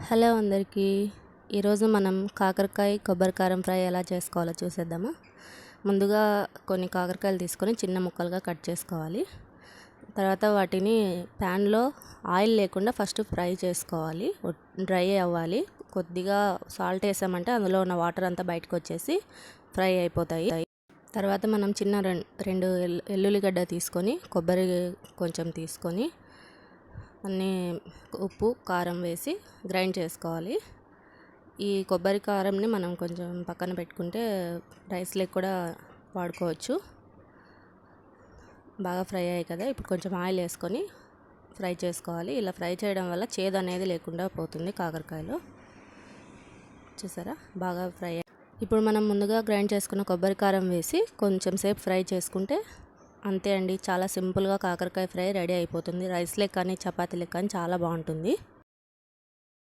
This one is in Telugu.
హలో అందరికీ. ఈరోజు మనం కాకరకాయ కొబ్బరి కారం ఫ్రై ఎలా చేసుకోవాలో చూసేద్దామా. ముందుగా కొన్ని కాకరకాయలు తీసుకొని చిన్న ముక్కలుగా కట్ చేసుకోవాలి. తర్వాత వాటిని ప్యాన్లో ఆయిల్ లేకుండా ఫస్ట్ ఫ్రై చేసుకోవాలి. డ్రై అవ్వాలి. కొద్దిగా సాల్ట్ వేసామంటే అందులో ఉన్న వాటర్ అంతా బయటకు వచ్చేసి ఫ్రై అయిపోతాయి. తర్వాత మనం చిన్న రెండు ఎల్లుల్లిగడ్డ తీసుకొని కొబ్బరి కొంచెం తీసుకొని అన్నీ ఉప్పు కారం వేసి గ్రైండ్ చేసుకోవాలి. ఈ కొబ్బరి కారంని మనం కొంచెం పక్కన పెట్టుకుంటే రైస్లోకి కూడా వాడుకోవచ్చు. బాగా ఫ్రై అయ్యాయి కదా, ఇప్పుడు కొంచెం ఆయిల్ వేసుకొని ఫ్రై చేసుకోవాలి. ఇలా ఫ్రై చేయడం వల్ల చేదు అనేది లేకుండా పోతుంది కాకరకాయలో. చూసారా, బాగా ఫ్రై. ఇప్పుడు మనం ముందుగా గ్రైండ్ చేసుకున్న కొబ్బరి కారం వేసి కొంచెం సేపు ఫ్రై చేసుకుంటే అంతే అండి. చాలా సింపుల్గా కాకరకాయ ఫ్రై రెడీ అయిపోతుంది. రైస్లోకి కానీ చపాతీలకు కానీ చాలా బాగుంటుంది.